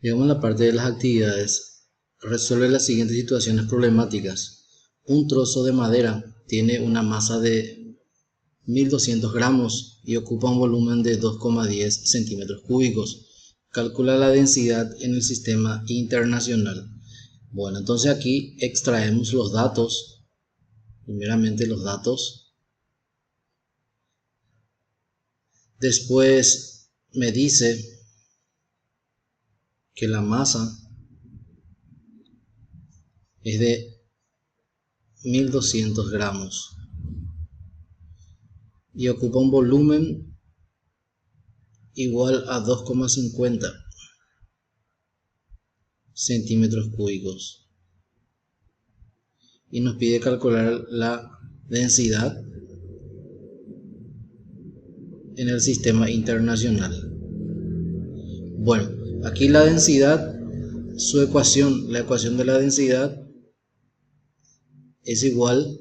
Llegamos a la parte de las actividades. Resuelve las siguientes situaciones problemáticas. Un trozo de madera tiene una masa de 1200 gramos y ocupa un volumen de 2,10 centímetros cúbicos. Calcula la densidad en el sistema internacional. Bueno, entonces aquí extraemos los datos. Primeramente los datos. Después me dice que la masa es de 1200 gramos y ocupa un volumen igual a 2,50 centímetros cúbicos y nos pide calcular la densidad en el sistema internacional. Bueno, aquí la densidad, su ecuación, la ecuación de la densidad es igual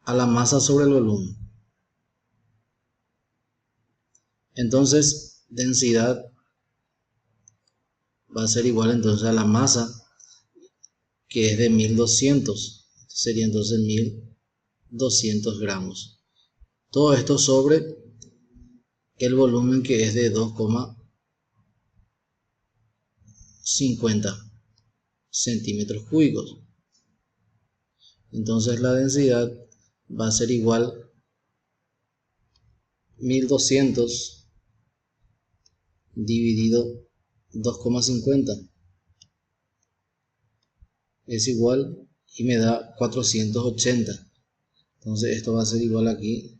a la masa sobre el volumen. Entonces, densidad va a ser igual entonces a la masa, que es de 1200. Sería entonces 1200 gramos. Todo esto sobre el volumen, que es de 2,50 centímetros cúbicos. Entonces la densidad va a ser igual 1200 dividido 2,50 es igual, y me da 480. Entonces esto va a ser igual aquí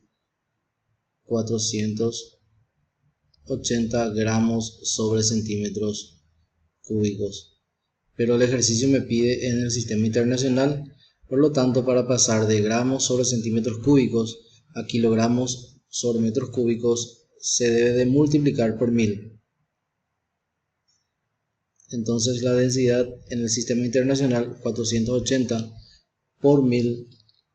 480 gramos sobre centímetros cúbicos. Pero el ejercicio me pide en el sistema internacional, por lo tanto, para pasar de gramos sobre centímetros cúbicos a kilogramos sobre metros cúbicos se debe de multiplicar por 1000. Entonces la densidad en el sistema internacional, 480 por 1000,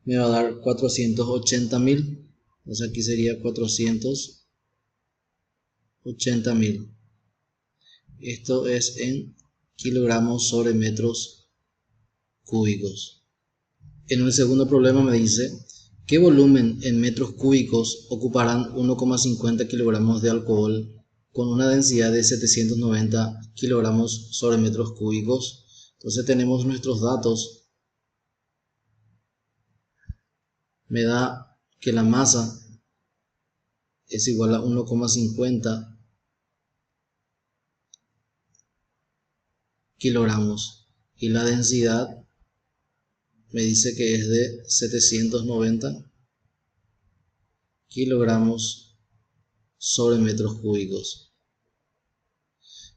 me va a dar 480.000. Entonces aquí sería 480.000. Esto es en kilogramos sobre metros cúbicos. En el segundo problema me dice: ¿qué volumen en metros cúbicos ocuparán 1,50 kilogramos de alcohol con una densidad de 790 kilogramos sobre metros cúbicos? Entonces tenemos nuestros datos. Me da que la masa es igual a 1,50 kilogramos y la densidad me dice que es de 790 kilogramos sobre metros cúbicos.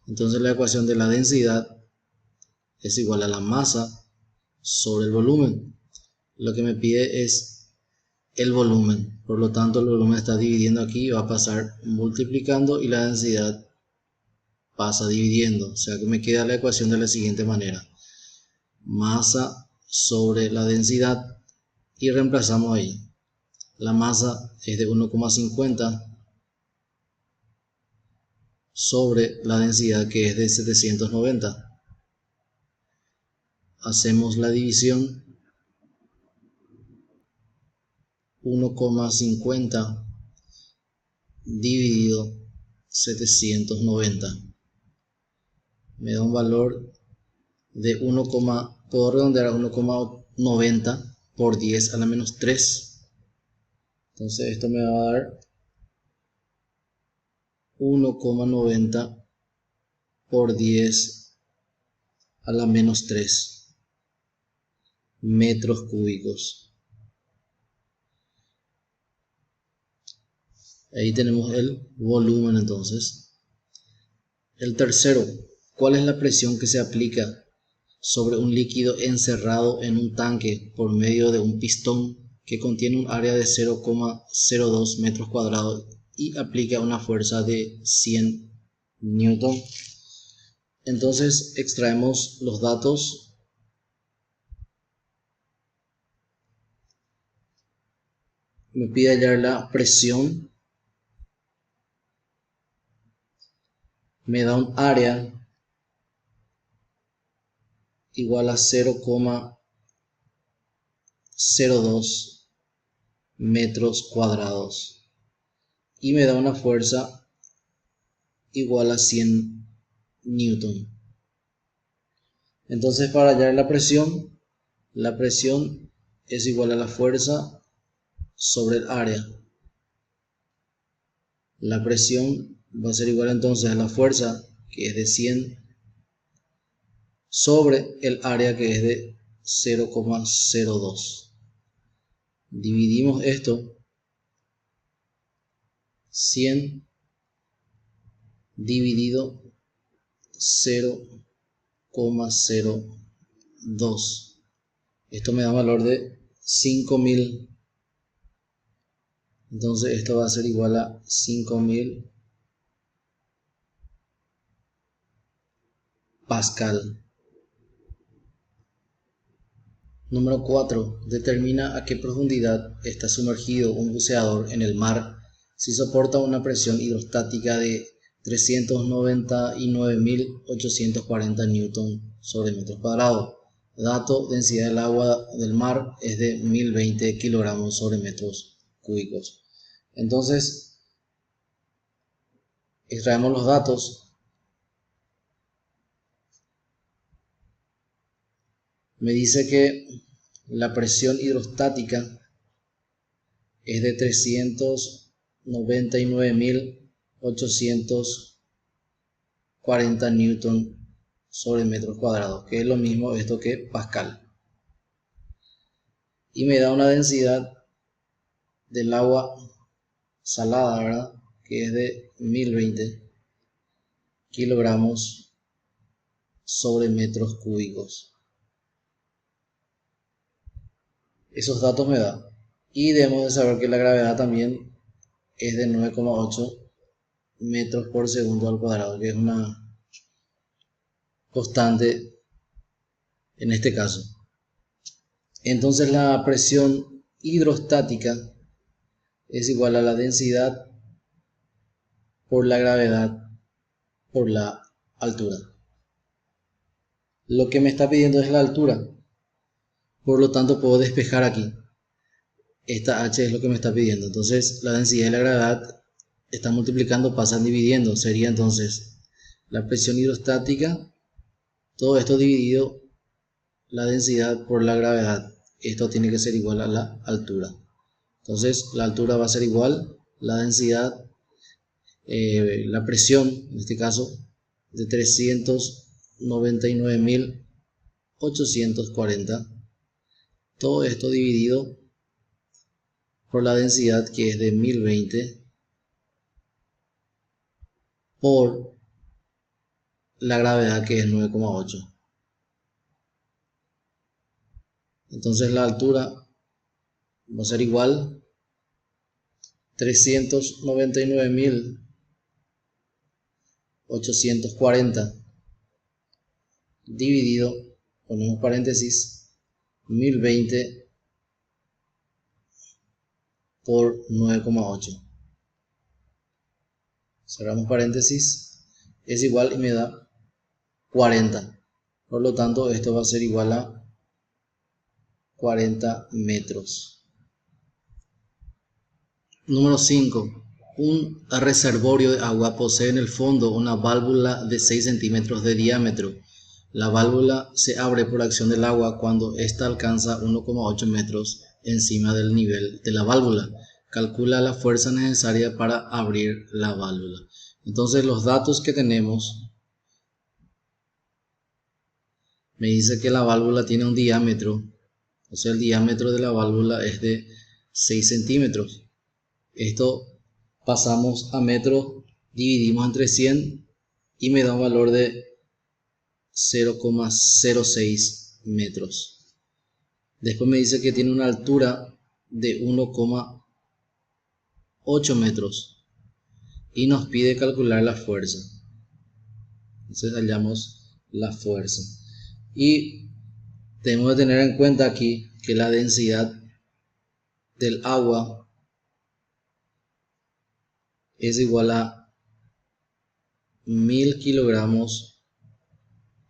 Entonces la ecuación de la densidad es igual a la masa sobre el volumen. Lo que me pide es el volumen, por lo tanto el volumen está dividiendo aquí, va a pasar multiplicando, y la densidad pasa dividiendo. O sea que me queda la ecuación de la siguiente manera: masa sobre la densidad, y reemplazamos ahí. La masa es de 1,50 sobre la densidad, que es de 790. Hacemos la división. 1,50 dividido 790 me da un valor de 1, puedo redondear a 1,90 por 10 a la menos 3. Entonces esto me va a dar 1,90 por 10 a la menos 3 metros cúbicos. Ahí tenemos el volumen. Entonces, el tercero: ¿cuál es la presión que se aplica sobre un líquido encerrado en un tanque por medio de un pistón que contiene un área de 0,02 metros cuadrados y aplica una fuerza de 100 newton? Entonces extraemos los datos. Me pide hallar la presión me da un área igual a 0,02 metros cuadrados y me da una fuerza igual a 100 newton. Entonces, para hallar la presión es igual a la fuerza sobre el área. La presión va a ser igual entonces a la fuerza, que es de 100, sobre el área, que es de 0,02. Dividimos esto, 100 dividido 0,02. Esto me da un valor de 5000. Entonces esto va a ser igual a 5000 pascal. Número 4. Determina a qué profundidad está sumergido un buceador en el mar si soporta una presión hidrostática de 399.840 newton sobre metro cuadrado. Dato: densidad del agua del mar es de 1020 kilogramos sobre metros cúbicos. Entonces, extraemos los datos. Me dice que la presión hidrostática es de 399.840 newton sobre metros cuadrados, que es lo mismo esto que pascal. Y me da una densidad del agua salada, ¿verdad?, que es de 1020 kilogramos sobre metros cúbicos. Esos datos me da. Y debemos de saber que la gravedad también es de 9,8 metros por segundo al cuadrado, que es una constante en este caso. Entonces la presión hidrostática es igual a la densidad por la gravedad por la altura. Lo que me está pidiendo es la altura, por lo tanto puedo despejar aquí. Esta h es lo que me está pidiendo. Entonces la densidad y la gravedad están multiplicando, pasan dividiendo. Sería entonces la presión hidrostática, todo esto dividido la densidad por la gravedad. Esto tiene que ser igual a la altura. Entonces la altura va a ser igual la densidad, la presión en este caso, de 399.840. Todo esto dividido por la densidad, que es de 1020, por la gravedad, que es 9,8. Entonces la altura va a ser igual 399.840 dividido, ponemos paréntesis, 1020 por 9,8. Cerramos paréntesis, es igual y me da 40. Por lo tanto, esto va a ser igual a 40 metros. Número 5. Un reservorio de agua posee en el fondo una válvula de 6 centímetros de diámetro. La válvula se abre por acción del agua cuando ésta alcanza 1,8 metros encima del nivel de la válvula. Calcula la fuerza necesaria para abrir la válvula. Entonces los datos que tenemos, me dice que la válvula tiene un diámetro, o sea, el diámetro de la válvula es de 6 centímetros. Esto pasamos a metros, dividimos entre 100 y me da un valor de 0,06 metros. Después me dice que tiene una altura de 1,8 metros y nos pide calcular la fuerza. Entonces hallamos la fuerza. Y tenemos que tener en cuenta aquí que la densidad del agua es igual a 1000 kilogramos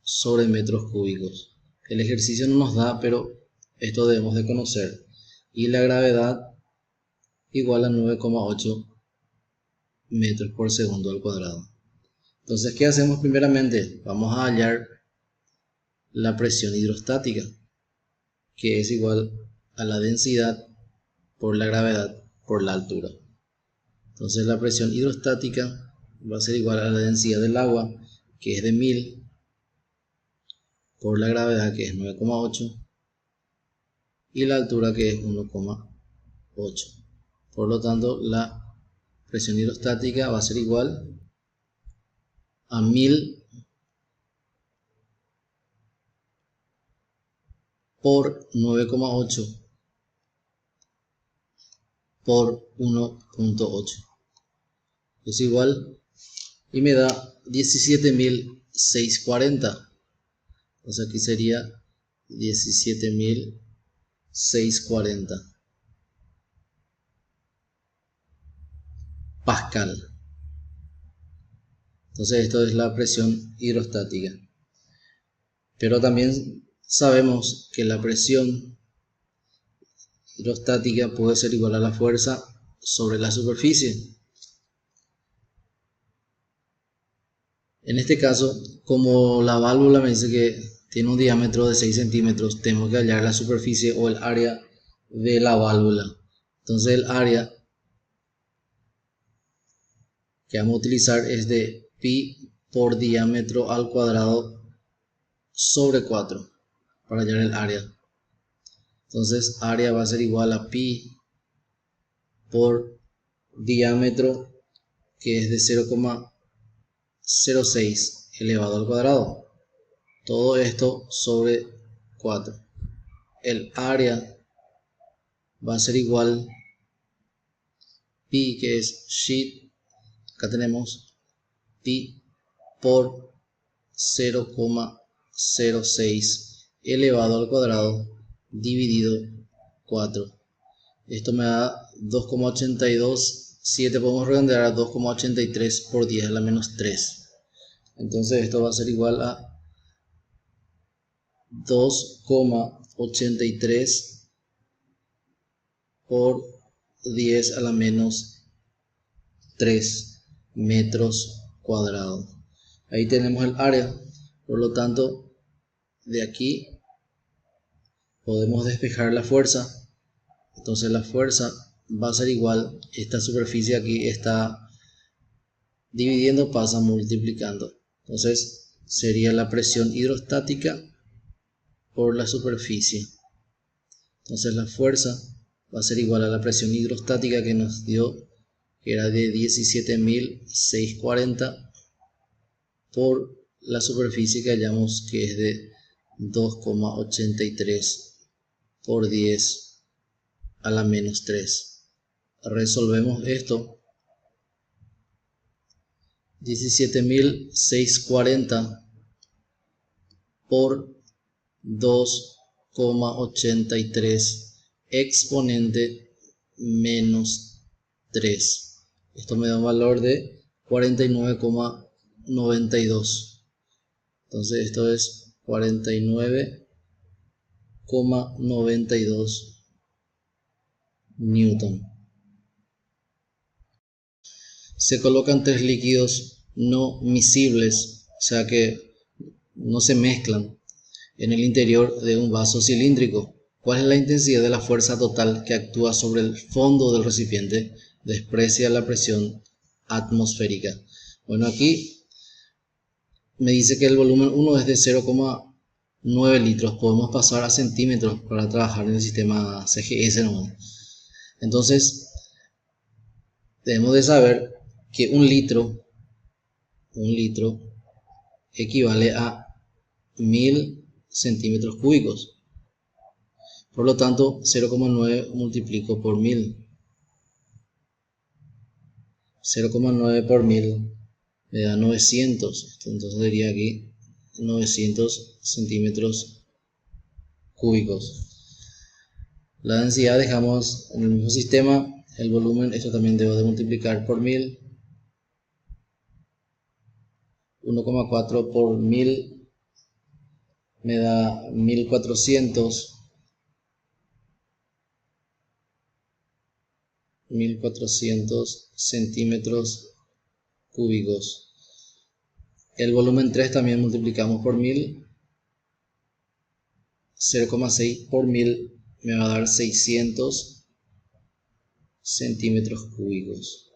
sobre metros cúbicos. El ejercicio no nos da, pero esto debemos de conocer. Y la gravedad igual a 9,8 metros por segundo al cuadrado. Entonces, ¿qué hacemos primeramente? Vamos a hallar la presión hidrostática, que es igual a la densidad por la gravedad por la altura. Entonces, la presión hidrostática va a ser igual a la densidad del agua, que es de 1000, por la gravedad, que es 9,8, y la altura, que es 1,8. Por lo tanto, la presión hidrostática va a ser igual a 1000 por 9,8 por 1,8. Es igual, y me da 17.640. Entonces aquí sería 17.640 pascal. Entonces esto es la presión hidrostática. Pero también sabemos que la presión hidrostática puede ser igual a la fuerza sobre la superficie. En este caso, como la válvula me dice que tiene un diámetro de 6 centímetros, tengo que hallar la superficie o el área de la válvula. Entonces el área que vamos a utilizar es de pi por diámetro al cuadrado sobre 4 para hallar el área. Entonces área va a ser igual a pi por diámetro, que es de 0,06 elevado al cuadrado. Todo esto sobre 4. El área va a ser igual pi, que es sheet, acá tenemos pi por 0,06 elevado al cuadrado dividido 4. Esto me da 2,82. 7 podemos redondear a 2,83 por 10 a la menos 3. Entonces esto va a ser igual a 2,83 por 10 a la menos 3 metros cuadrados. Ahí tenemos el área. Por lo tanto, de aquí podemos despejar la fuerza. Entonces la fuerza va a ser igual, esta superficie aquí está dividiendo, pasa multiplicando. Entonces sería la presión hidrostática por la superficie. Entonces la fuerza va a ser igual a la presión hidrostática que nos dio, que era de 17.640, por la superficie que hallamos, que es de 2,83 por 10 a la menos 3. Resolvemos esto. 17.640 por 2,83 exponente menos 3. Esto me da un valor de 49,92. Entonces esto es 49,92 newton. Se colocan 3 líquidos no miscibles, o sea que no se mezclan, en el interior de un vaso cilíndrico. ¿Cuál es la intensidad de la fuerza total que actúa sobre el fondo del recipiente? Desprecia la presión atmosférica. Bueno, aquí me dice que el volumen 1 es de 0,9 litros. Podemos pasar a centímetros para trabajar en el sistema CGS, ¿no? Entonces, debemos de saber que un litro equivale a 1000 centímetros cúbicos. Por lo tanto, 0,9 multiplico por 1000. 0,9 por 1000 me da 900. Entonces sería aquí 900 centímetros cúbicos. La densidad dejamos en el mismo sistema. El volumen, esto también debo de multiplicar por 1000. 1,4 por 1000 me da 1400 centímetros cúbicos. El volumen 3 también multiplicamos por 1000, 0,6 por 1000 me va a dar 600 centímetros cúbicos.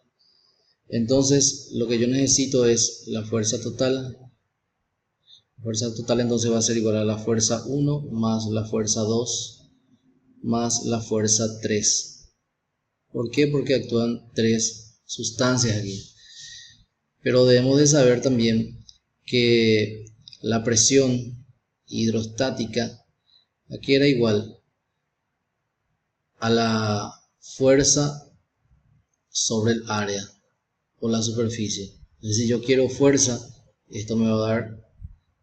Entonces lo que yo necesito es la fuerza total. La fuerza total entonces va a ser igual a la fuerza 1 más la fuerza 2 más la fuerza 3. ¿Por qué? Porque actúan 3 sustancias aquí. Pero debemos de saber también que la presión hidrostática aquí era igual a la fuerza sobre el área o la superficie. Entonces, si yo quiero fuerza, esto me va a dar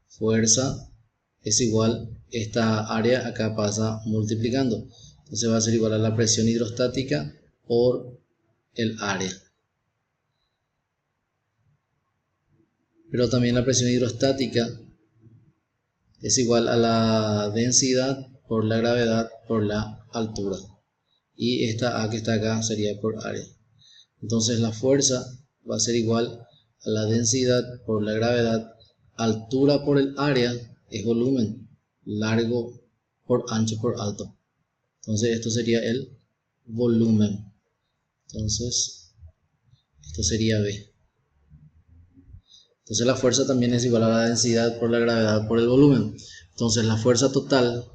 fuerza es igual, esta área acá pasa multiplicando. Entonces va a ser igual a la presión hidrostática por el área. Pero también la presión hidrostática es igual a la densidad por la gravedad por la altura. Y esta A que está acá sería por área. Entonces la fuerza va a ser igual a la densidad por la gravedad, altura por el área es volumen, largo por ancho por alto. Entonces esto sería el volumen. Entonces esto sería B. Entonces la fuerza también es igual a la densidad por la gravedad por el volumen. Entonces la fuerza total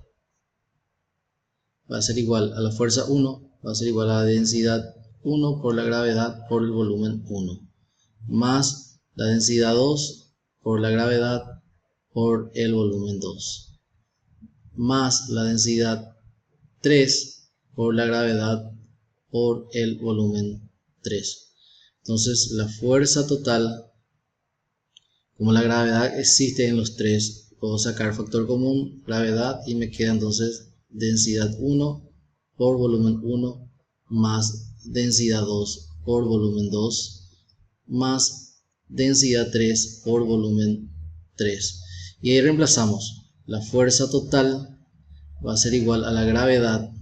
va a ser igual a la fuerza 1, va a ser igual a la densidad 1 por la gravedad por el volumen 1, más la densidad 2 por la gravedad por el volumen 2, más la densidad 3 por la gravedad por el volumen 3. Entonces la fuerza total, como la gravedad existe en los tres, puedo sacar factor común, gravedad, y me queda entonces densidad 1 por volumen 1 más densidad 2 por volumen 2 más densidad 3 por volumen 3. Y ahí reemplazamos. La fuerza total va a ser igual a la gravedad,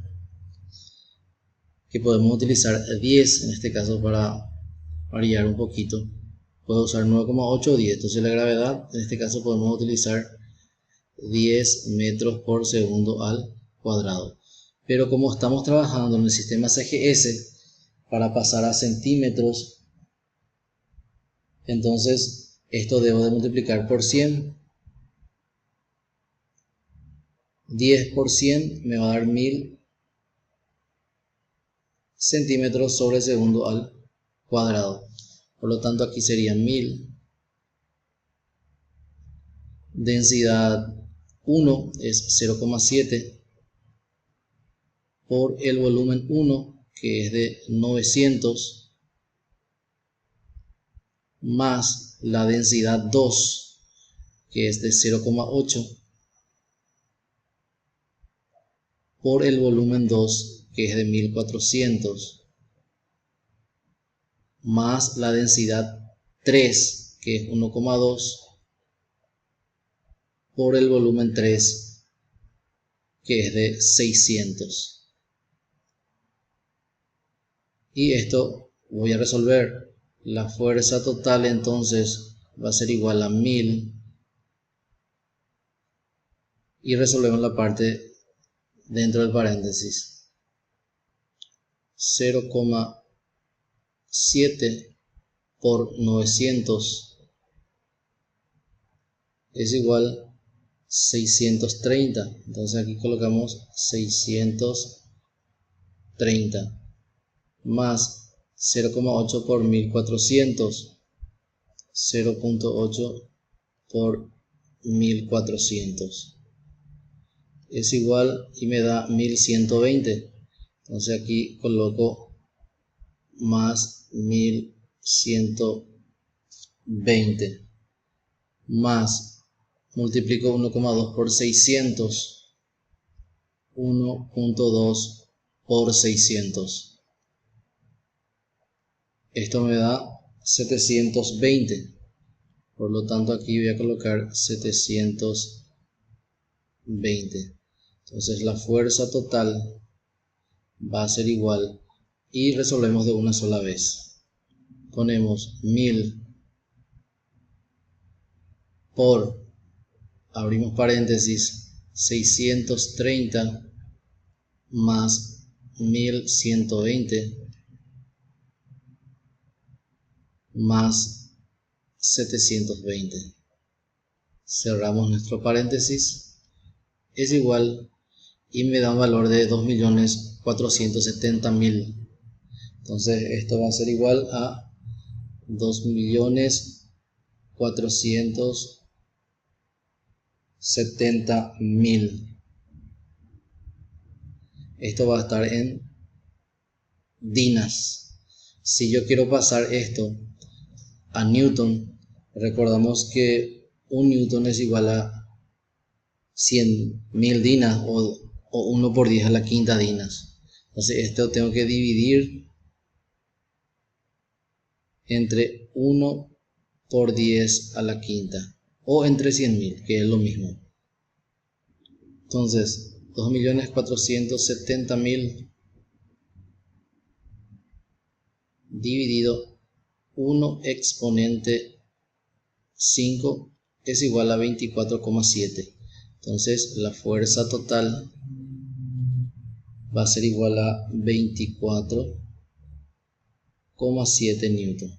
que podemos utilizar 10 en este caso para variar un poquito. Puedo usar 9,8 o 10. Entonces la gravedad, en este caso podemos utilizar 10 metros por segundo al cuadrado. Pero como estamos trabajando en el sistema CGS para pasar a centímetros, entonces esto debo de multiplicar por 100. 10 por 100 me va a dar 1000 centímetros sobre segundo al cuadrado. Por lo tanto aquí serían 1000. Densidad 1 es 0,7 por el volumen 1, que es de 900, más la densidad 2, que es de 0,8 por el volumen 2, que es de 1400, más la densidad 3, que es 1,2 por el volumen 3, que es de 600. Y esto voy a resolver. La fuerza total entonces va a ser igual a 1000. Y resolvemos la parte dentro del paréntesis. 0,7 por 900 es igual a 630. Entonces aquí colocamos 630 más 0,8 por 1400, 0,8 por 1400 es igual, y me da 1120. Entonces aquí coloco más 1120 más, multiplico 1,2 por 600, 1,2 por 600. Esto me da 720. Por lo tanto aquí voy a colocar 720. Entonces la fuerza total va a ser igual, y resolvemos de una sola vez. Ponemos 1000 por, abrimos paréntesis, 630 más 1120 más 720. Cerramos nuestro paréntesis, es igual, y me da un valor de 2.470.000. Entonces esto va a ser igual a 2.470.000. Esto va a estar en dinas. Si yo quiero pasar esto a newton, recordamos que un newton es igual a 100.000 dinas, o 1 por 10 a la quinta dinas. Entonces esto tengo que dividir entre 1 por 10 a la quinta, o entre 100.000, que es lo mismo. Entonces 2.470.000 dividido 1 exponente 5 es igual a 24,7. Entonces la fuerza total va a ser igual a 24,7 newton.